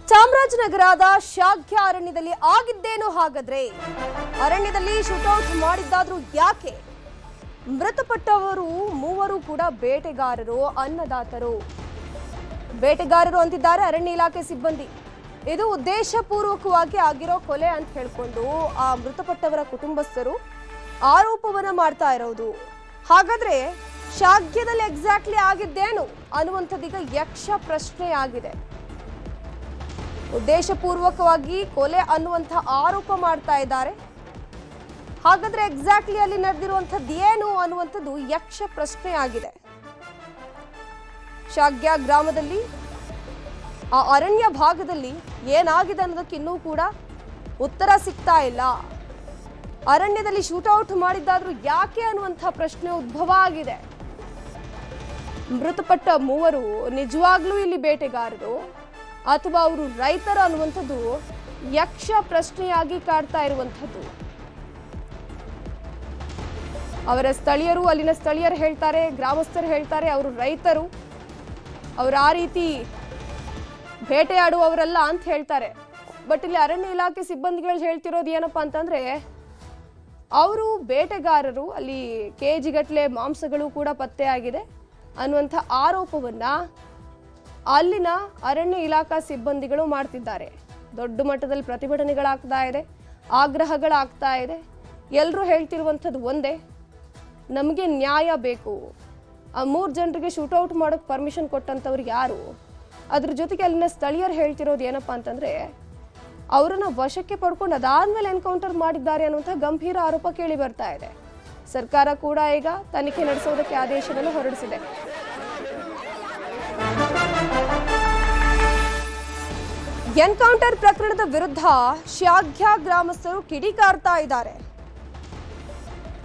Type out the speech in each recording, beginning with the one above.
ಚಾಮರಾಜನಗರದ ಶಾಗ್ಯ ಅರಣ್ಯದಲ್ಲಿ ಆಗಿದ್ದೇನು ಹಾಗಾದ್ರೆ? ಅರಣ್ಯದಲ್ಲಿ ಶೂಟೌಟ್ ಮಾಡಿದ್ದಾದ್ರೂ ಯಾಕೆ? ಮೃತಪಟ್ಟವರು ಮೂವರು ಕೂಡ ಬೇಟೆಗಾರರು, ಅನ್ನದಾತರು. ಬೇಟೆಗಾರರು ಅಂತಿದ್ದಾರೆ ಅರಣ್ಯ ಇಲಾಖೆ ಸಿಬ್ಬಂದಿ. ಇದು ಉದ್ದೇಶಪೂರ್ವಕವಾಗಿ ಆಗಿರೋ ಕೊಲೆ ಅಂತ ಹೇಳ್ಕೊಂಡು ಆ ಮೃತಪಟ್ಟವರ ಕುಟುಂಬಸ್ಥರು ಆರೋಪವನ್ನ ಮಾಡ್ತಾ ಇರೋದು. ಹಾಗಾದ್ರೆ ಶಾಗ್ಯದಲ್ಲಿ ಎಕ್ಸಾಕ್ಟ್ಲಿ ಆಗಿದ್ದೇನು ಅನ್ನುವಂಥದ್ದೀಗ ಯಕ್ಷ ಪ್ರಶ್ನೆ ಆಗಿದೆ. ಉದ್ದೇಶಪೂರ್ವಕವಾಗಿ ಕೊಲೆ ಅನ್ನುವಂಥ ಆರೋಪ ಮಾಡ್ತಾ ಇದ್ದಾರೆ. ಹಾಗಾದ್ರೆ ಎಕ್ಸಾಕ್ಟ್ಲಿ ಅಲ್ಲಿ ನಡೆದಿರುವಂಥದ್ದು ಏನು ಅನ್ನುವಂಥದ್ದು ಯಕ್ಷ ಪ್ರಶ್ನೆ ಆಗಿದೆ. ಶಾಗ್ಯ ಗ್ರಾಮದಲ್ಲಿ ಆ ಅರಣ್ಯ ಭಾಗದಲ್ಲಿ ಏನಾಗಿದೆ ಅನ್ನೋದಕ್ಕೆ ಇನ್ನೂ ಕೂಡ ಉತ್ತರ ಸಿಗ್ತಾ ಇಲ್ಲ. ಅರಣ್ಯದಲ್ಲಿ ಶೂಟೌಟ್ ಮಾಡಿದ್ದಾದ್ರೂ ಯಾಕೆ ಅನ್ನುವಂಥ ಪ್ರಶ್ನೆ ಉದ್ಭವ ಆಗಿದೆ. ಮೃತಪಟ್ಟ ಮೂವರು ನಿಜವಾಗ್ಲೂ ಇಲ್ಲಿ ಬೇಟೆಗಾರರು ಅಥವಾ ಅವರು ರೈತರು ಅನ್ನುವಂಥದ್ದು ಯಕ್ಷ ಪ್ರಶ್ನೆಯಾಗಿ ಕಾಡ್ತಾ ಇರುವಂಥದ್ದು. ಅವರ ಸ್ಥಳೀಯರು, ಅಲ್ಲಿನ ಸ್ಥಳೀಯರು ಹೇಳ್ತಾರೆ, ಗ್ರಾಮಸ್ಥರು ಹೇಳ್ತಾರೆ ಅವರು ರೈತರು, ಅವರು ಆ ರೀತಿ ಬೇಟೆಯಾಡುವವರಲ್ಲ ಅಂತ ಹೇಳ್ತಾರೆ. ಬಟ್ ಇಲ್ಲಿ ಅರಣ್ಯ ಇಲಾಖೆ ಸಿಬ್ಬಂದಿಗಳು ಹೇಳ್ತಿರೋದು ಏನಪ್ಪಾ ಅಂತಂದ್ರೆ ಅವರು ಬೇಟೆಗಾರರು, ಅಲ್ಲಿ ಕೆಜಿಗಟ್ಟಲೆ ಮಾಂಸಗಳು ಕೂಡ ಪತ್ತೆಯಾಗಿದೆ ಅನ್ನುವಂಥ ಆರೋಪವನ್ನ ಅಲ್ಲಿನ ಅರಣ್ಯ ಇಲಾಖಾ ಸಿಬ್ಬಂದಿಗಳು ಮಾಡ್ತಿದ್ದಾರೆ. ದೊಡ್ಡ ಮಟ್ಟದಲ್ಲಿ ಪ್ರತಿಭಟನೆಗಳಾಗ್ತಾ ಇದೆ, ಆಗ್ರಹಗಳಾಗ್ತಾ ಇದೆ. ಎಲ್ಲರೂ ಹೇಳ್ತಿರುವಂಥದ್ದು ಒಂದೇ, ನಮಗೆ ನ್ಯಾಯ ಬೇಕು. ಆ 3 ಜನರಿಗೆ ಶೂಟೌಟ್ ಮಾಡೋಕ್ಕೆ ಪರ್ಮಿಷನ್ ಕೊಟ್ಟಂಥವ್ರು ಯಾರು? ಅದ್ರ ಜೊತೆಗೆ ಅಲ್ಲಿನ ಸ್ಥಳೀಯರು ಹೇಳ್ತಿರೋದು ಏನಪ್ಪಾ ಅಂತಂದ್ರೆ ಅವರನ್ನ ವಶಕ್ಕೆ ಪಡ್ಕೊಂಡು ಅದಾದ್ಮೇಲೆ ಎನ್ಕೌಂಟರ್ ಮಾಡಿದ್ದಾರೆ ಅನ್ನುವಂಥ ಗಂಭೀರ ಆರೋಪ ಕೇಳಿ ಬರ್ತಾ ಇದೆ. ಸರ್ಕಾರ ಕೂಡ ಈಗ ತನಿಖೆ ನಡೆಸೋದಕ್ಕೆ ಆದೇಶವನ್ನು ಹೊರಡಿಸಿದೆ. ಎನ್ಕೌಂಟರ್ ಪ್ರಕರಣದ ವಿರುದ್ಧ ಶಾಗ್ಯ ಗ್ರಾಮಸ್ಥರು ಕಿಡಿಕಾರ್ತಾ ಇದ್ದಾರೆ.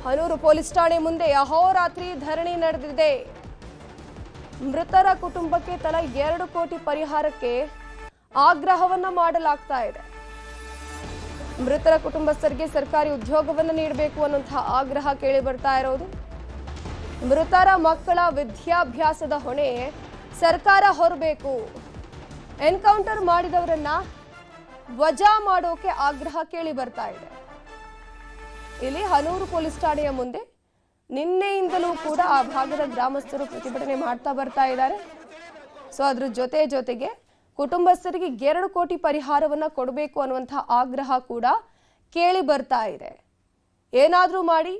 ಹನೂರು ಪೊಲೀಸ್ ಠಾಣೆ ಮುಂದೆ ಅಹೋರಾತ್ರಿ ಧರಣಿ ನಡೆದಿದೆ. ಮೃತರ ಕುಟುಂಬಕ್ಕೆ ತಲಾ 2 ಕೋಟಿ ಪರಿಹಾರಕ್ಕೆ ಆಗ್ರಹವನ್ನ ಮಾಡಲಾಗ್ತಾ ಇದೆ. ಮೃತರ ಕುಟುಂಬಸ್ಥರಿಗೆ ಸರ್ಕಾರಿ ಉದ್ಯೋಗವನ್ನು ನೀಡಬೇಕು ಅನ್ನುವಂತಹ ಆಗ್ರಹ ಕೇಳಿ ಬರ್ತಾ ಇರೋದು. ಮೃತರ ಮಕ್ಕಳ ವಿದ್ಯಾಭ್ಯಾಸದ ಹೊಣೆ ಸರ್ಕಾರ ಹೊರಬೇಕು. ಎನ್ಕೌಂಟರ್ ಮಾಡಿದವರನ್ನ ವಜಾ ಮಾಡೋಕೆ ಆಗ್ರಹ ಕೇಳಿ ಬರ್ತಾ ಇದೆ. ಇಲ್ಲಿ ಹನೂರು ಪೊಲೀಸ್ ಠಾಣೆಯ ಮುಂದೆ ನಿನ್ನೆಯಿಂದಲೂ ಕೂಡ ಆ ಭಾಗದ ಗ್ರಾಮಸ್ಥರು ಪ್ರತಿಭಟನೆ ಮಾಡ್ತಾ ಬರ್ತಾ ಇದ್ದಾರೆ. ಸೊ ಅದ್ರ ಜೊತೆಗೆ ಕುಟುಂಬಸ್ಥರಿಗೆ 2 ಕೋಟಿ ಪರಿಹಾರವನ್ನ ಕೊಡಬೇಕು ಅನ್ನುವಂಥ ಆಗ್ರಹ ಕೂಡ ಕೇಳಿ ಬರ್ತಾ ಇದೆ. ಏನಾದರೂ ಮಾಡಿ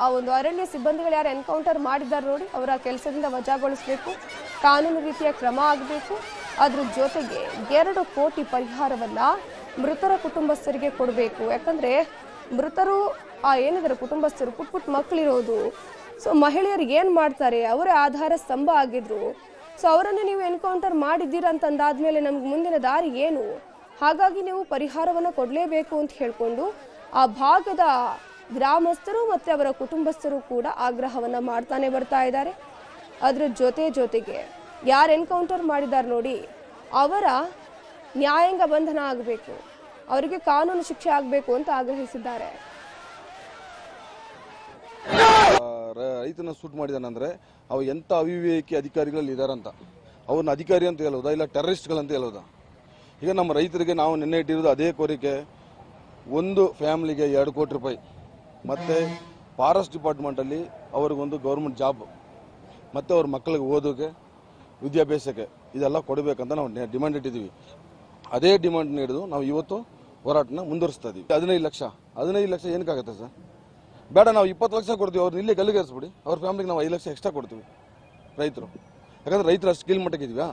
ಆ ಒಂದು ಅರಣ್ಯ ಸಿಬ್ಬಂದಿಗಳು ಯಾರು ಎನ್ಕೌಂಟರ್ ಮಾಡಿದ್ದಾರೆ ನೋಡಿ, ಅವರ ಕೆಲಸದಿಂದ ವಜಾಗೊಳಿಸಬೇಕು, ಕಾನೂನು ರೀತಿಯ ಕ್ರಮ ಆಗಬೇಕು. ಅದ್ರ ಜೊತೆಗೆ 2 ಕೋಟಿ ಪರಿಹಾರವನ್ನ ಮೃತರ ಕುಟುಂಬಸ್ಥರಿಗೆ ಕೊಡಬೇಕು. ಯಾಕಂದ್ರೆ ಮೃತರು ಏನಿದ್ದಾರೆ ಕುಟುಂಬಸ್ಥರು ಪುಟ್ ಮಕ್ಕಳಿರೋದು. ಸೊ ಮಹಿಳೆಯರು ಏನು ಮಾಡ್ತಾರೆ, ಅವರೇ ಆಧಾರ ಸ್ತಂಭ ಆಗಿದ್ರು. ಸೊ ಅವರನ್ನು ನೀವು ಎನ್ಕೌಂಟರ್ ಮಾಡಿದ್ದೀರಾ ಅಂತಂದಾದ್ಮೇಲೆ ನಮ್ಗೆ ಮುಂದಿನ ದಾರಿ ಏನು? ಹಾಗಾಗಿ ನೀವು ಪರಿಹಾರವನ್ನು ಕೊಡಲೇಬೇಕು ಅಂತ ಹೇಳ್ಕೊಂಡು ಆ ಭಾಗದ ಗ್ರಾಮಸ್ಥರು ಮತ್ತು ಅವರ ಕುಟುಂಬಸ್ಥರು ಕೂಡ ಆಗ್ರಹವನ್ನು ಮಾಡ್ತಾನೆ ಬರ್ತಾ ಇದ್ದಾರೆ. ಅದ್ರ ಜೊತೆಗೆ ಯಾರು ಎನ್ಕೌಂಟರ್ ಮಾಡಿದ್ದಾರೆ ನೋಡಿ, ಅವರ ನ್ಯಾಯಾಂಗ ಬಂಧನ ಆಗಬೇಕು, ಅವರಿಗೆ ಕಾನೂನು ಶಿಕ್ಷೆ ಆಗಬೇಕು ಅಂತ ಆಗ್ರಹಿಸಿದ್ದಾರೆ. ರೈತನ ಶೂಟ್ ಮಾಡಿದಾನಂದ್ರೆ ಅವ ಎಂತ ಅವಿವೇಕಿ ಅಧಿಕಾರಿಗಳಲ್ಲಿ ಇದಾರಂತ, ಅವ್ರನ್ನ ಅಧಿಕಾರಿ ಅಂತ ಹೇಳೋದಾ ಇಲ್ಲ ಟೆರರಿಸ್ಟ್ಗಳಂತ ಹೇಳೋದಾ? ಈಗ ನಮ್ಮ ರೈತರಿಗೆ ನಾವು ನಿನ್ನೆ ಇಟ್ಟಿರೋದು ಅದೇ ಕೋರಿಕೆ. ಒಂದು ಫ್ಯಾಮಿಲಿಗೆ 2 ಕೋಟಿ ರೂಪಾಯಿ, ಮತ್ತೆ ಫಾರೆಸ್ಟ್ ಡಿಪಾರ್ಟ್ಮೆಂಟಲ್ಲಿ ಅವ್ರಿಗೊಂದು ಗೌರ್ಮೆಂಟ್ ಜಾಬ್, ಮತ್ತೆ ಅವ್ರ ಮಕ್ಕಳಿಗೆ ಓದೋಕೆ ವಿದ್ಯಾಭ್ಯಾಸಕ್ಕೆ ಇದೆಲ್ಲ ಕೊಡಬೇಕಂತ ನಾವು ಡಿಮ್ಯಾಂಡ್ ಇಟ್ಟಿದ್ದೀವಿ. ಅದೇ ಡಿಮ್ಯಾಂಡ್ ಹಿಡಿದು ನಾವು ಇವತ್ತು ಹೋರಾಟನ ಮುಂದುವರಿಸ್ತಾ ಇದ್ದೀವಿ. 15 ಲಕ್ಷ ಏನಕ್ಕಾಗತ್ತೆ ಸರ್? ಬೇಡ, ನಾವು 20 ಲಕ್ಷ ಕೊಡ್ತೀವಿ, ಅವ್ರನ್ನ ಇಲ್ಲೇ ಗಲ್ಲಿಗೇರಿಸ್ಬಿಡಿ. ಅವ್ರ ಫ್ಯಾಮಿಲಿಗೆ ನಾವು 5 ಲಕ್ಷ ಎಕ್ಸ್ಟ್ರಾ ಕೊಡ್ತೀವಿ ರೈತರು. ಯಾಕಂದ್ರೆ ರೈತರು ಅಷ್ಟು ಕೀಳ್ ಮಟ್ಟಕ್ಕೆ ಇದೀವಾ?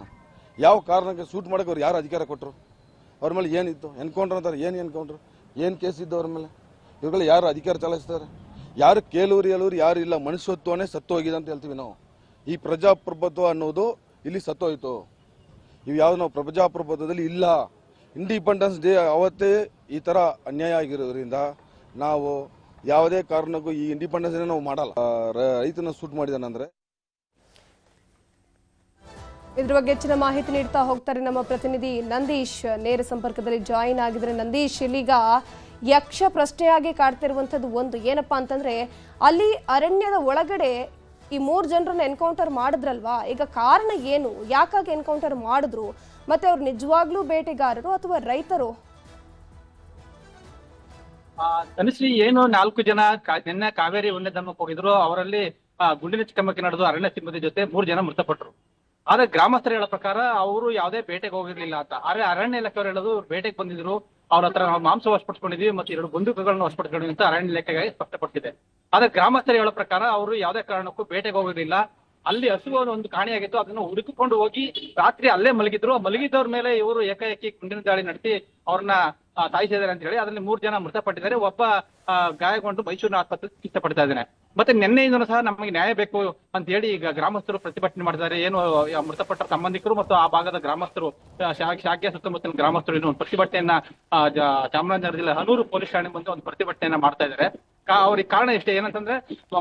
ಯಾವ ಕಾರಣಕ್ಕೆ ಶೂಟ್ ಮಾಡೋಕೆ ಅವ್ರು ಯಾರು ಅಧಿಕಾರ ಕೊಟ್ಟರು? ಅವ್ರ ಮೇಲೆ ಏನಿತ್ತು? ಎನ್ಕೌಂಟರ್ ಅಂತಾರೆ, ಏನು ಎನ್ಕೌಂಟರ್, ಏನು ಕೇಸ್ ಇದ್ದು ಅವ್ರ ಮೇಲೆ? ಇವುಗಳು ಯಾರು ಅಧಿಕಾರ ಚಲಾಯಿಸ್ತಾರೆ? ಯಾರು ಕೇಳೂರು ಯಾರು ಇಲ್ಲ. ಮನುಷ್ಯತ್ವನೇ ಸತ್ತು ಹೋಗಿದೆ ಅಂತ ಹೇಳ್ತೀವಿ ನಾವು. ಈ ಪ್ರಜಾಪ್ರಭುತ್ವ ಅನ್ನೋದು ಇಲ್ಲಿ ಸತ್ತೋಯ್ತು. ಇವು ಯಾವ್ದು ನಾವು ಪ್ರಜಾಪ್ರಭುತ್ವದಲ್ಲಿ ಇಲ್ಲ. ಇಂಡಿಪೆಂಡೆನ್ಸ್ ಡೇ ಅವತ್ತೇ ಈ ಥರ ಅನ್ಯಾಯ ಆಗಿರೋದ್ರಿಂದ ನಾವು ಯಾವುದೇ ಕಾರಣಕ್ಕೂ ಈ ಇಂಡಿಪೆಂಡೆನ್ಸ್ ಡೇ ನಾವು ಮಾಡಲ್ಲ. ರೈತನ ಶೂಟ್ ಮಾಡಿದಾನಂದ್ರೆ ಇದ್ರ ಬಗ್ಗೆ ಹೆಚ್ಚಿನ ಮಾಹಿತಿ ನೀಡ್ತಾ ಹೋಗ್ತಾರೆ ನಮ್ಮ ಪ್ರತಿನಿಧಿ ನಂದೀಶ್. ನೇರ ಸಂಪರ್ಕದಲ್ಲಿ ಜಾಯಿನ್ ಆಗಿದ್ರೆ ನಂದೀಶ್, ಇಲ್ಲಿಗ ಯಕ್ಷ ಪ್ರಶ್ನೆಯಾಗಿ ಕಾಡ್ತಿರುವಂಥದ್ದು ಒಂದು ಏನಪ್ಪಾ ಅಂತಂದ್ರೆ ಅಲ್ಲಿ ಅರಣ್ಯದ ಒಳಗಡೆ ಈ 3 ಜನರನ್ನ ಎನ್ಕೌಂಟರ್ ಮಾಡಿದ್ರಲ್ವಾ, ಈಗ ಕಾರಣ ಏನು, ಯಾಕಾಗಿ ಎನ್ಕೌಂಟರ್ ಮಾಡಿದ್ರು, ಮತ್ತೆ ಅವ್ರು ನಿಜವಾಗ್ಲೂ ಬೇಟೆಗಾರರು ಅಥವಾ ರೈತರು? ತನಿಶ್ರೀ, ಏನು 4 ಜನ ನಿನ್ನೆ ಕಾವೇರಿ ಉಣ್ಣೆದಮ್ಮಕ್ಕೆ ಹೋಗಿದ್ರು, ಅವರಲ್ಲಿ ಗುಂಡಿನ ಚಕಮಕಿ ನಡೆದು ಅರಣ್ಯ ಸಿಬ್ಬಂದಿ ಜೊತೆ 3 ಜನ ಮೃತಪಟ್ಟರು. ಆದ್ರೆ ಗ್ರಾಮಸ್ಥರು ಹೇಳೋ ಪ್ರಕಾರ ಅವರು ಯಾವುದೇ ಬೇಟೆಗೆ ಹೋಗಿರ್ಲಿಲ್ಲ ಅಂತ. ಆದ್ರೆ ಅರಣ್ಯ ಇಲಾಖೆಯವರು ಹೇಳೋದು ಬೇಟೆಗೆ ಬಂದಿದ್ರು, ಅವ್ರ ಹತ್ರ ನಾವು ಮಾಂಸ ವಶಪಡಿಸ್ಕೊಂಡಿದ್ವಿ ಮತ್ತೆ 2 ಬಂದೂಕುಗಳನ್ನು ವಶಪಡಿಸ್ಕೊಂಡಿದ್ವಿ ಅಂತ ಅರಣ್ಯ ಇಲಾಖೆಗೆ ಸ್ಪಷ್ಟಪಟ್ಟಿದೆ. ಆದ್ರೆ ಗ್ರಾಮಸ್ಥರು ಹೇಳೋ ಪ್ರಕಾರ ಅವರು ಯಾವುದೇ ಕಾರಣಕ್ಕೂ ಬೇಟೆಗೆ ಹೋಗಿರ್ಲಿಲ್ಲ. ಅಲ್ಲಿ ಹಸುವು ಒಂದು ಕಾಣೆಯಾಗಿತ್ತು, ಅದನ್ನು ಹುಡುಕಿಕೊಂಡು ಹೋಗಿ ರಾತ್ರಿ ಅಲ್ಲೇ ಮಲಗಿದ್ರು. ಮಲಗಿದವ್ರ ಮೇಲೆ ಇವರು ಏಕಾಏಕಿ ಗುಂಡಿನ ದಾಳಿ ನಡೆಸಿ ಅವ್ರನ್ನ ಸಾಯಿಸಿದ್ದಾರೆ ಅಂತ ಹೇಳಿ ಅದರಲ್ಲಿ 3 ಜನ ಮೃತಪಟ್ಟಿದ್ದಾರೆ. ಒಬ್ಬ ಗಾಯಗೊಂಡು ಮೈಸೂರಿನ ಆಸ್ಪತ್ರೆಗೆ ಚಿಕಿತ್ಸೆ ಪಡ್ತಾ ಇದ್ದಾನೆ. ಮತ್ತೆ ನಿನ್ನೆಯಿಂದಲೂ ಸಹ ನಮಗೆ ನ್ಯಾಯ ಬೇಕು ಅಂತ ಹೇಳಿ ಈಗ ಗ್ರಾಮಸ್ಥರು ಪ್ರತಿಭಟನೆ ಮಾಡಿದ್ದಾರೆ. ಏನು ಮೃತಪಟ್ಟ ಸಂಬಂಧಿಕರು ಮತ್ತು ಆ ಭಾಗದ ಗ್ರಾಮಸ್ಥರು, ಶಾಖೆ ಸುತ್ತಮುತ್ತಲಿನ ಗ್ರಾಮಸ್ಥರು ಏನು ಪ್ರತಿಭಟನೆಯನ್ನ ಚಾಮರಾಜನಗರ ಜಿಲ್ಲೆ ಹನೂರು ಪೊಲೀಸ್ ಠಾಣೆ ಬಂದು ಒಂದು ಪ್ರತಿಭಟನೆಯನ್ನ ಮಾಡ್ತಾ ಇದ್ದಾರೆ. ಅವ್ರಿಗೆ ಕಾರಣ ಇಷ್ಟೇ, ಏನಂತಂದ್ರೆ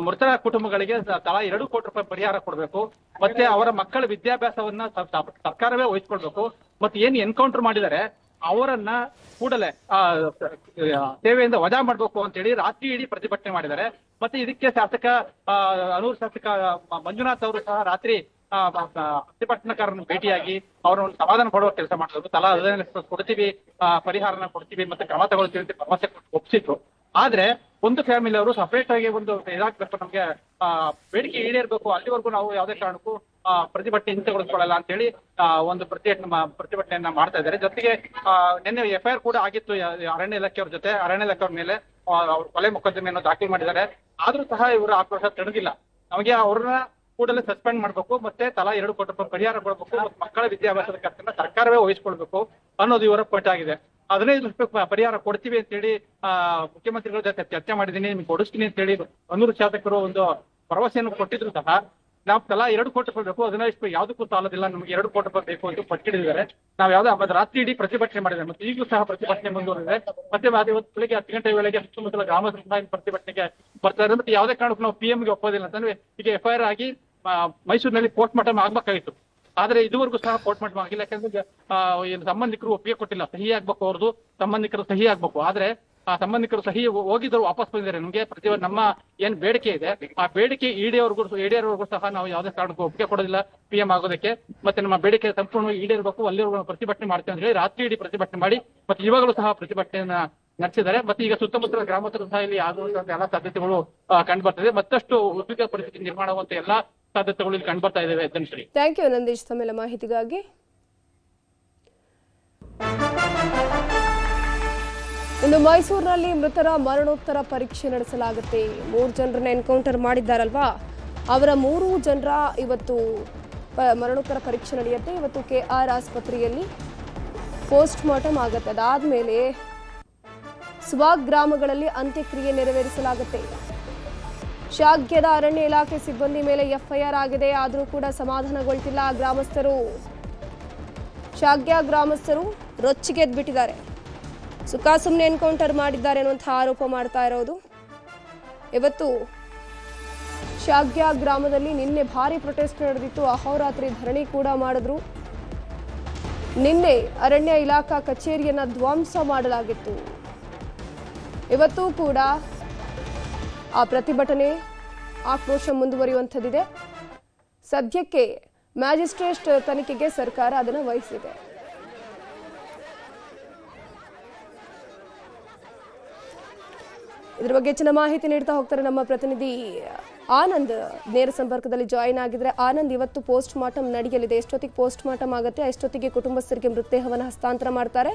ಮೃತರ ಕುಟುಂಬಗಳಿಗೆ ತಲಾ 2 ಕೋಟಿ ರೂಪಾಯಿ ಪರಿಹಾರ ಕೊಡಬೇಕು, ಮತ್ತೆ ಅವರ ಮಕ್ಕಳ ವಿದ್ಯಾಭ್ಯಾಸವನ್ನ ಸರ್ಕಾರವೇ ವಹಿಸ್ಕೊಳ್ಬೇಕು, ಮತ್ತೆ ಏನು ಎನ್ಕೌಂಟರ್ ಮಾಡಿದ್ದಾರೆ ಅವರನ್ನ ಕೂಡಲೇ ಸೇವೆಯಿಂದ ವಜಾ ಮಾಡಬೇಕು ಅಂತ ಹೇಳಿ ರಾತ್ರಿ ಇಡೀ ಪ್ರತಿಭಟನೆ ಮಾಡಿದ್ದಾರೆ. ಮತ್ತೆ ಇದಕ್ಕೆ ಹನೂರು ಶಾಸಕ ಮಂಜುನಾಥ್ ಅವರು ಸಹ ರಾತ್ರಿ ಪ್ರತಿಭಟನಾಕಾರರನ್ನು ಭೇಟಿಯಾಗಿ ಅವರನ್ನು ಸಮಾಧಾನ ಕೊಡುವ ಕೆಲಸ ಮಾಡಿದ್ರು. ತಲಾ 15 ಲಕ್ಷ ಕೊಡ್ತೀವಿ, ಪರಿಹಾರನ ಕೊಡ್ತೀವಿ, ಮತ್ತೆ ಕ್ರಮ ತಗೊಳ್ತೀವಿ ಅಂತ ಭರವಸೆ ಒಪ್ಪಿಸಿದ್ರು. ಆದ್ರೆ ಒಂದು ಫ್ಯಾಮಿಲಿ ಅವರು ಸಪರೇಟ್ ಆಗಿ ಒಂದು ಇದಾಗಬೇಕು, ನಮ್ಗೆ ಬೇಡಿಕೆ ಈಡೇರ್ಬೇಕು, ಅಲ್ಲಿವರೆಗೂ ನಾವು ಯಾವುದೇ ಕಾರಣಕ್ಕೂ ಪ್ರತಿಭಟನೆ ಹಿಂಸೆಗೊಳಿಸ್ಕೊಳ್ಳಲ್ಲ ಅಂತ ಹೇಳಿ ಒಂದು ಪ್ರತಿಭಟನೆಯನ್ನ ಮಾಡ್ತಾ ಇದ್ದಾರೆ. ಜೊತೆಗೆ ನಿನ್ನೆ FIR ಕೂಡ ಆಗಿತ್ತು ಅರಣ್ಯ ಇಲಾಖೆಯವ್ರ ಜೊತೆ. ಅರಣ್ಯ ಇಲಾಖೆಯವ್ರ ಮೇಲೆ ಅವ್ರು ಕೊಲೆ ಮೊಕದ್ದಮೆಯನ್ನು ದಾಖಲು ಮಾಡಿದ್ದಾರೆ. ಆದ್ರೂ ಸಹ ಇವರ ಆಕ್ರೋಶ ತಡೆದಿಲ್ಲ. ನಮಗೆ ಅವ್ರನ್ನ ಕೂಡಲೇ ಸಸ್ಪೆಂಡ್ ಮಾಡಬೇಕು, ಮತ್ತೆ ತಲಾ 2 ಕೋಟಿ ರೂಪಾಯಿ ಪರಿಹಾರ ಕೊಡಬೇಕು, ಮತ್ತೆ ಮಕ್ಕಳ ವಿದ್ಯಾಭ್ಯಾಸದ ಖರ್ಚನ್ನ ಸರ್ಕಾರವೇ ವಹಿಸ್ಕೊಳ್ಬೇಕು ಅನ್ನೋದು ಇವರ ಪಾಯಿಂಟ್ ಆಗಿದೆ. 15 ಲಕ್ಷ ಪರಿಹಾರ ಕೊಡ್ತೀವಿ ಅಂತ ಹೇಳಿ ಮುಖ್ಯಮಂತ್ರಿಗಳ ಜೊತೆ ಚರ್ಚೆ ಮಾಡಿದ್ದೀನಿ, ನಿಮ್ಗೆ ಕೊಡಿಸ್ತೀನಿ ಅಂತ ಹೇಳಿ ಹನೂರು ಶಾಸಕರು ಒಂದು ಭರವಸೆಯನ್ನು ಕೊಟ್ಟಿದ್ರು ಸಹ ನಾವು ತಲಾ 2 ಕೋಟಿ ರೂಪಾಯಿ ಬೇಕು, 15 ಯಾವುದಕ್ಕೂ ಸಾಲದಿಲ್ಲ, ನಮ್ಗೆ 2 ಕೋಟಿ ರೂಪಾಯಿ ಬೇಕು ಅಂತ ಪಟ್ಟಿದ್ದಾರೆ. ನಾವು ಯಾವ್ದು ರಾತ್ರಿ ಇಡೀ ಪ್ರತಿಭಟನೆ ಮಾಡಿದ್ದಾರೆ, ಮತ್ತೆ ಈಗಲೂ ಸಹ ಪ್ರತಿಭಟನೆ ಮುಂದುವರಿದೆ. ಮತ್ತೆ ಇವತ್ತು ಬೆಳಿಗ್ಗೆ 10 ಗಂಟೆ ವೇಳೆಗೆ ಸುತ್ತಮುತ್ತಲ ಗ್ರಾಮಸ್ಥರ ಪ್ರತಿಭಟನೆಗೆ ಬರ್ತಾರೆ. ಮತ್ತೆ ಯಾವುದೇ ಕಾರಣಕ್ಕೂ ನಾವು PM ಗೆ ಒಪ್ಪೋದಿಲ್ಲ ಅಂತಂದ್ರೆ ಈಗ FIR ಆಗಿ ಮೈಸೂರಿನಲ್ಲಿ ಪೋಸ್ಟ್ ಮಾರ್ಟಮ್ ಆಗ್ಬೇಕಾಗಿತ್ತು. ಆದ್ರೆ ಇದುವರೆಗೂ ಸಹ ಪೋಸ್ಟ್ ಮಾರ್ಟಮ್ ಆಗಿಲ್ಲ. ಯಾಕಂದ್ರೆ ಸಂಬಂಧಿಕರು ಒಪ್ಪಿಗೆ ಕೊಟ್ಟಿಲ್ಲ, ಸಹಿ ಆಗ್ಬೇಕು, ಅವ್ರದ್ದು ಸಂಬಂಧಿಕರು ಸಹಿ ಆಗ್ಬೇಕು. ಆದ್ರೆ ಆ ಸಂಬಂಧಿಕರು ಸಹಿ ಹೋಗಿದ್ರು, ವಾಪಸ್ ಬಂದಿದ್ದಾರೆ. ನಮಗೆ ನಮ್ಮ ಏನ್ ಬೇಡಿಕೆ ಇದೆ ಆ ಬೇಡಿಕೆ ಈಡೇರೋರ್ಗೂ ಸಹ ನಾವು ಯಾವುದೇ ಕಾರಣಕ್ಕೂ ಒಪ್ಪಿಗೆ ಕೊಡೋದಿಲ್ಲ PM ಆಗೋದಕ್ಕೆ. ಮತ್ತೆ ನಮ್ಮ ಬೇಡಿಕೆ ಸಂಪೂರ್ಣವಾಗಿ ಈಡೇರಬೇಕು, ಅಲ್ಲಿವರೆಗೂ ಪ್ರತಿಭಟನೆ ಮಾಡ್ತೇವೆ ಅಂತ ಹೇಳಿ ರಾತ್ರಿ ಇಡೀ ಪ್ರತಿಭಟನೆ ಮಾಡಿ ಮತ್ತೆ ಇವಾಗಲೂ ಸಹ ಪ್ರತಿಭಟನೆಯನ್ನ ನಡೆಸಿದ್ದಾರೆ. ಮತ್ತೆ ಈಗ ಸುತ್ತಮುತ್ತಲ ಗ್ರಾಮಸ್ಥರು ಸಹ ಇಲ್ಲಿ ಆಗುವಂತಹ ಎಲ್ಲಾ ಸಾಧ್ಯತೆಗಳು ಕಂಡು ಬರ್ತದೆ. ಮತ್ತಷ್ಟು ಉದ್ವಿಗ್ನ ಪರಿಸ್ಥಿತಿ ನಿರ್ಮಾಣ ಆಗುವಂತ ಎಲ್ಲಾ ಸಾಧ್ಯತೆಗಳು ಇಲ್ಲಿ ಕಂಡು ಬರ್ತಾ ಇದಾವೆ. ಧನಶ್ರೀ, ಥ್ಯಾಂಕ್ ಯು ನಂದೀಶ್ ತಮ್ಮೆಲ್ಲ ಮಾಹಿತಿಗಾಗಿ. ಇನ್ನು ಮೈಸೂರಿನಲ್ಲಿ ಮೃತರ ಮರಣೋತ್ತರ ಪರೀಕ್ಷೆ ನಡೆಸಲಾಗುತ್ತೆ. 3 ಜನರನ್ನ ಎನ್ಕೌಂಟರ್ ಮಾಡಿದ್ದಾರಲ್ವಾ, ಅವರ 3 ಜನರ ಇವತ್ತು ಮರಣೋತ್ತರ ಪರೀಕ್ಷೆ ನಡೆಯುತ್ತೆ. ಇವತ್ತು KR ಆಸ್ಪತ್ರೆಯಲ್ಲಿ ಪೋಸ್ಟ್ ಮಾರ್ಟಮ್ ಆಗುತ್ತೆ. ಅದಾದ್ಮೇಲೆ ಸ್ವಗ್ರಾಮಗಳಲ್ಲಿ ಅಂತ್ಯಕ್ರಿಯೆ ನೆರವೇರಿಸಲಾಗುತ್ತೆ. ಶಾಗ್ಯದ ಅರಣ್ಯ ಇಲಾಖೆ ಸಿಬ್ಬಂದಿ ಮೇಲೆ FIR ಆಗಿದೆ, ಆದರೂ ಕೂಡ ಸಮಾಧಾನಗೊಳ್ತಿಲ್ಲ ಗ್ರಾಮಸ್ಥರು. ಶಾಗ್ಯ ಗ್ರಾಮಸ್ಥರು ರೊಚ್ಚಿಗೆದ್ಬಿಟ್ಟಿದ್ದಾರೆ. ಸುಮ್ಮನೆ ಎನ್ಕೌಂಟರ್ ಮಾಡಿದ್ದಾರೆ ಅನ್ನುವಂತಹ ಆರೋಪ ಮಾಡ್ತಾ ಇರೋದು. ಇವತ್ತು ಶಾಗ್ಯ ಗ್ರಾಮದಲ್ಲಿ ನಿನ್ನೆ ಭಾರಿ ಪ್ರೊಟೆಸ್ಟ್ ನಡೆದಿತ್ತು, ಅಹೋರಾತ್ರಿ ಧರಣಿ ಕೂಡ ಮಾಡಿದ್ರು. ನಿನ್ನೆ ಅರಣ್ಯ ಇಲಾಖಾ ಕಚೇರಿಯನ್ನ ಧ್ವಂಸ ಮಾಡಲಾಗಿತ್ತು. ಇವತ್ತು ಕೂಡ ಆ ಪ್ರತಿಭಟನೆ ಆಕ್ರೋಶ ಮುಂದುವರಿಯುವಂಥದ್ದಿದೆ. ಸದ್ಯಕ್ಕೆ ಮ್ಯಾಜಿಸ್ಟ್ರೇಟ್ ತನಿಖೆಗೆ ಸರ್ಕಾರ ಅದನ್ನು ವಹಿಸಿದೆ. ಇದ್ರ ಬಗ್ಗೆ ಹೆಚ್ಚಿನ ಮಾಹಿತಿ ನೀಡ್ತಾ ಹೋಗ್ತಾರೆ ನಮ್ಮ ಪ್ರತಿನಿಧಿ ಆನಂದ್. ನೇರ ಸಂಪರ್ಕದಲ್ಲಿ ಜಾಯಿನ್ ಆಗಿದ್ರೆ ಆನಂದ್, ಇವತ್ತು ಪೋಸ್ಟ್ ಮಾರ್ಟಮ್ ನಡೆಯಲಿದೆ. ಎಷ್ಟೊತ್ತಿಗೆ ಪೋಸ್ಟ್ ಮಾರ್ಟಮ್ ಆಗುತ್ತೆ, ಎಷ್ಟೊತ್ತಿಗೆ ಕುಟುಂಬಸ್ಥರಿಗೆ ಮೃತದೇಹವನ್ನು ಹಸ್ತಾಂತರ ಮಾಡ್ತಾರೆ?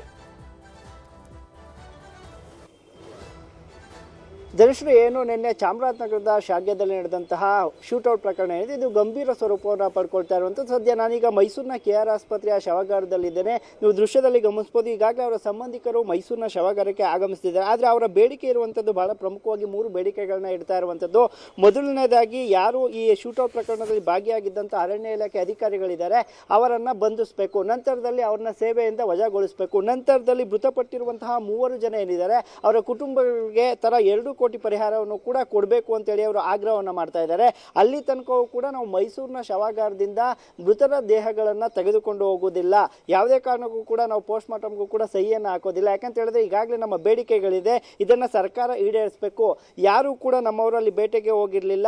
ಧನಶ್ರೀ, ಏನು ನಿನ್ನೆ ಚಾಮರಾಜನಗರದ ಶಾಗ್ಯದಲ್ಲಿ ನಡೆದಂತಹ ಶೂಟೌಟ್ ಪ್ರಕರಣ ಏನಿದೆ ಇದು ಗಂಭೀರ ಸ್ವರೂಪವನ್ನು ಪಡ್ಕೊಳ್ತಾ ಇರುವಂಥದ್ದು. ಸದ್ಯ ನಾನೀಗ ಮೈಸೂರಿನ KR ಆಸ್ಪತ್ರೆಯ ಶವಾಗಾರದಲ್ಲಿದ್ದೇನೆ. ನೀವು ದೃಶ್ಯದಲ್ಲಿ ಗಮನಿಸಬಹುದು, ಈಗಾಗಲೇ ಅವರ ಸಂಬಂಧಿಕರು ಮೈಸೂರಿನ ಶವಾಗಾರಕ್ಕೆ ಆಗಮಿಸ್ತಿದ್ದಾರೆ. ಆದರೆ ಅವರ ಬೇಡಿಕೆ ಇರುವಂಥದ್ದು ಬಹಳ ಪ್ರಮುಖವಾಗಿ 3 ಬೇಡಿಕೆಗಳನ್ನ ಇಡ್ತಾ ಇರುವಂಥದ್ದು. ಮೊದಲನೇದಾಗಿ, ಯಾರು ಈ ಶೂಟೌಟ್ ಪ್ರಕರಣದಲ್ಲಿ ಭಾಗಿಯಾಗಿದ್ದಂಥ ಅರಣ್ಯ ಇಲಾಖೆ ಅಧಿಕಾರಿಗಳಿದ್ದಾರೆ ಅವರನ್ನು ಬಂಧಿಸಬೇಕು, ನಂತರದಲ್ಲಿ ಅವ್ರನ್ನ ಸೇವೆಯಿಂದ ವಜಾಗೊಳಿಸಬೇಕು, ನಂತರದಲ್ಲಿ ಮೃತಪಟ್ಟಿರುವಂತಹ 3 ಜನ ಏನಿದ್ದಾರೆ ಅವರ ಕುಟುಂಬಗಳಿಗೆ ತಲಾ 2 ಕೋಟಿ ಪರಿಹಾರವನ್ನು ಕೂಡ ಕೊಡಬೇಕು ಅಂತೇಳಿ ಅವರು ಆಗ್ರಹವನ್ನು ಮಾಡ್ತಾ ಇದ್ದಾರೆ. ಅಲ್ಲಿ ತನಕವೂ ಕೂಡ ನಾವು ಮೈಸೂರಿನ ಶವಾಗಾರದಿಂದ ಮೃತರ ದೇಹಗಳನ್ನು ತೆಗೆದುಕೊಂಡು ಹೋಗೋದಿಲ್ಲ, ಯಾವುದೇ ಕಾರಣಕ್ಕೂ ಕೂಡ ನಾವು ಪೋಸ್ಟ್ ಮಾರ್ಟಮ್ಗೂ ಕೂಡ ಸಹಿಯನ್ನು ಹಾಕೋದಿಲ್ಲ. ಯಾಕಂತ ಹೇಳಿದ್ರೆ ಈಗಾಗಲೇ ನಮ್ಮ ಬೇಡಿಕೆಗಳಿದೆ, ಇದನ್ನು ಸರ್ಕಾರ ಈಡೇರಿಸಬೇಕು. ಯಾರೂ ಕೂಡ ನಮ್ಮವರಲ್ಲಿ ಬೇಟೆಗೆ ಹೋಗಿರಲಿಲ್ಲ,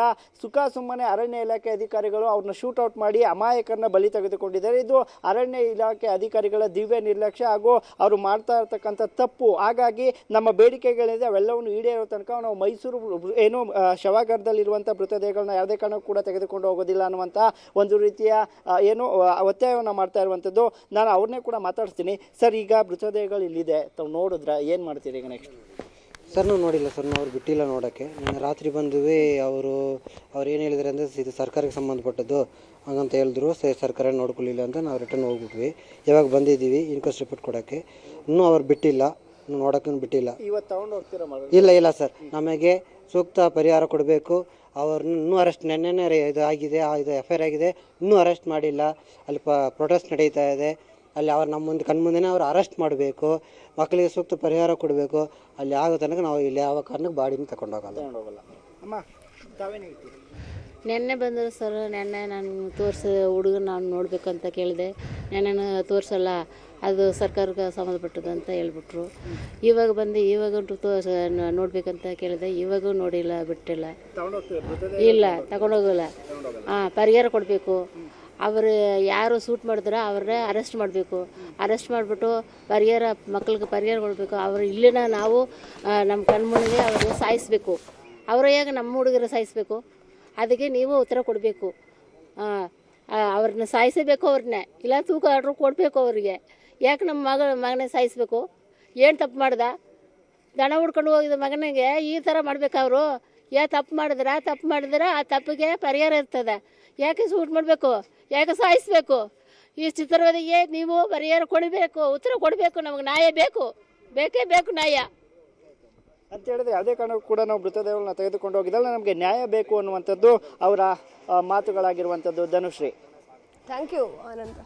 ಸುಮ್ಮನೆ ಅರಣ್ಯ ಇಲಾಖೆ ಅಧಿಕಾರಿಗಳು ಅವ್ರನ್ನ ಶೂಟ್ಔಟ್ ಮಾಡಿ ಅಮಾಯಕರನ್ನ ಬಲಿ ತೆಗೆದುಕೊಂಡಿದ್ದಾರೆ. ಇದು ಅರಣ್ಯ ಇಲಾಖೆ ಅಧಿಕಾರಿಗಳ ದಿವ್ಯ ನಿರ್ಲಕ್ಷ್ಯ ಹಾಗೂ ಅವರು ಮಾಡ್ತಾ ಇರ್ತಕ್ಕಂಥ ತಪ್ಪು. ಹಾಗಾಗಿ ನಮ್ಮ ಬೇಡಿಕೆಗಳಿದೆ, ಅವೆಲ್ಲವನ್ನು ಈಡೇರೋ ತನಕ ನಾವು ಮೈಸೂರು ಏನು ಶವಾಗಾರದಲ್ಲಿರುವಂಥ ಮೃತದೇಹಗಳನ್ನ ಯಾವುದೇ ಕಾರಣಕ್ಕೂ ಕೂಡ ತೆಗೆದುಕೊಂಡು ಹೋಗೋದಿಲ್ಲ ಅನ್ನುವಂಥ ಒಂದು ರೀತಿಯ ಏನು ಒತ್ತಾಯವನ್ನು ಮಾಡ್ತಾ ಇರುವಂಥದ್ದು. ನಾನು ಅವ್ರನ್ನೇ ಕೂಡ ಮಾತಾಡ್ತೀನಿ. ಸರ್, ಈಗ ಮೃತದೇಹಗಳು ಇಲ್ಲಿದೆ, ತಾವು ನೋಡಿದ್ರ, ಏನು ಮಾಡ್ತೀರಿ ಈಗ ನೆಕ್ಸ್ಟ್? ಸರ್ ನಾವು ನೋಡಿಲ್ಲ ಸರ್, ನಾವು ಬಿಟ್ಟಿಲ್ಲ ನೋಡೋಕ್ಕೆ. ನಾನು ರಾತ್ರಿ ಬಂದುವೆ ಅವ್ರು ಏನು ಹೇಳಿದ್ರು ಅಂದರೆ ಇದು ಸರ್ಕಾರಕ್ಕೆ ಸಂಬಂಧಪಟ್ಟದ್ದು ಹಾಗಂತ ಹೇಳಿದ್ರು. ಸರ್ಕಾರ ನೋಡ್ಕೊಳ್ಳಿಲ್ಲ ಅಂತ ನಾವು ರಿಟರ್ನ್ ಹೋಗ್ಬಿಟ್ವಿ. ಇವಾಗ ಬಂದಿದ್ದೀವಿ ಇನ್ಕ್ವೆಸ್ಟ್ ರಿಪೋರ್ಟ್ ಕೊಡೋಕ್ಕೆ. ಇನ್ನೂ ಅವ್ರು ಬಿಟ್ಟಿಲ್ಲ, ಇನ್ನೂ ನೋಡೋಕ್ಕೂ ಬಿಟ್ಟಿಲ್ಲ. ಇವತ್ತು ತಗೊಂಡು ಹೋಗ್ತೀರಾ? ಇಲ್ಲ ಸರ್, ನಮಗೆ ಸೂಕ್ತ ಪರಿಹಾರ ಕೊಡಬೇಕು. ಅವ್ರನ್ನ ಇನ್ನೂ ಅರೆಸ್ಟ್ ನೆನ್ನೆ ಇದು ಆಗಿದೆ, ಇದು FIR ಆಗಿದೆ, ಇನ್ನೂ ಅರೆಸ್ಟ್ ಮಾಡಿಲ್ಲ. ಅಲ್ಲಿ ಪ್ರೊಟೆಸ್ಟ್ ನಡೀತಾ ಇದೆ. ಅಲ್ಲಿ ಅವ್ರು ನಮ್ಮ ಮುಂದೆ ಕಣ್ಮುಂದೆನೇ ಅವ್ರು ಅರೆಸ್ಟ್ ಮಾಡಬೇಕು, ಮಕ್ಕಳಿಗೆ ಸೂಕ್ತ ಪರಿಹಾರ ಕೊಡಬೇಕು. ಅಲ್ಲಿ ಆಗೋ ತನಕ ನಾವು ಇಲ್ಲಿ ಯಾವ ಕಾರಣಕ್ಕೆ ಬಾಡಿನ ತಗೊಂಡೋಗಲ್ಲ. ಅಮ್ಮ, ತಾವೇನು ಹೇಳ್ತೀರಿ? ನೆನ್ನೆ ಬಂದರು ಸರ್. ನೆನ್ನೆ ನಾನು ಹುಡುಗನ ನಾನು ನೋಡಬೇಕಂತ ಕೇಳಿದೆ. ನೆನ್ನೆ ತೋರಿಸಲ್ಲ, ಅದು ಸರ್ಕಾರಕ್ಕೆ ಸಂಬಂಧಪಟ್ಟದ್ದು ಅಂತ ಹೇಳ್ಬಿಟ್ರು. ಇವಾಗ ಬಂದು ಇವಾಗಂಟು ನೋಡ್ಬೇಕಂತ ಕೇಳಿದೆ, ಇವಾಗೂ ನೋಡಿಲ್ಲ, ಬಿಟ್ಟಿಲ್ಲ. ಇಲ್ಲ, ತಗೊಂಡೋಗಲ್ಲ. ಪರಿಹಾರ ಕೊಡಬೇಕು. ಅವರು ಯಾರು ಸೂಟ್ ಮಾಡಿದ್ರೆ ಅವ್ರನ್ನೇ ಅರೆಸ್ಟ್ ಮಾಡಬೇಕು. ಅರೆಸ್ಟ್ ಮಾಡಿಬಿಟ್ಟು ಪರಿಹಾರ, ಮಕ್ಕಳಿಗೆ ಪರಿಹಾರ ಕೊಡಬೇಕು. ಅವರು ಇಲ್ಲಿನ ನಾವು ನಮ್ಮ ಕಣ್ಮುಂದೆ ಅವ್ರನ್ನ ಸಾಯಿಸಬೇಕು. ಅವರು ಹೇಗೆ ನಮ್ಮ ಹುಡುಗರ ಸಾಯಿಸಬೇಕು? ಅದಕ್ಕೆ ನೀವು ಉತ್ತರ ಕೊಡಬೇಕು. ಅವ್ರನ್ನ ಸಾಯಿಸಬೇಕು, ಅವ್ರನ್ನೇ ಇಲ್ಲ ತೂಕ ಆರ್ಡ್ರು ಕೊಡಬೇಕು ಅವರಿಗೆ. ಯಾಕೆ ನಮ್ಮ ಮಗನೇ ಸಾಯಿಸಬೇಕು? ಏನು ತಪ್ಪು ಮಾಡ್ದ? ದನ ಹುಡ್ಕೊಂಡು ಹೋಗಿದ್ದ ಮಗನಿಗೆ ಈ ಥರ ಮಾಡ್ಬೇಕು ಅವರು? ತಪ್ಪು ಮಾಡಿದ್ರೆ ಆ ತಪ್ಪಿಗೆ ಪರಿಹಾರ ಇರ್ತದೆ. ಯಾಕೆ ಸೂಟ್ ಮಾಡಬೇಕು? ಯಾಕೆ ಸಾಯಿಸಬೇಕು? ಈ ಚಿತ್ರವದಿಗೆ ನೀವು ಪರಿಹಾರ ಕೊಡಬೇಕು, ಉತ್ತರ ಕೊಡಬೇಕು. ನಮಗೆ ನ್ಯಾಯ ಬೇಕು, ಬೇಕೇ ಬೇಕು ನ್ಯಾಯ ಅಂತ ಹೇಳಿದ್ರೆ ಯಾವುದೇ ಕಾರಣಕ್ಕೂ ಕೂಡ ನಾವು ಮೃತದೇಹಗಳನ್ನ ತೆಗೆದುಕೊಂಡು ಹೋಗಿದ್ದಲ್ಲ, ನಮಗೆ ನ್ಯಾಯ ಬೇಕು ಅನ್ನುವಂಥದ್ದು ಅವರ ಮಾತುಗಳಾಗಿರುವಂಥದ್ದು. Dhanushree, thank you Anand.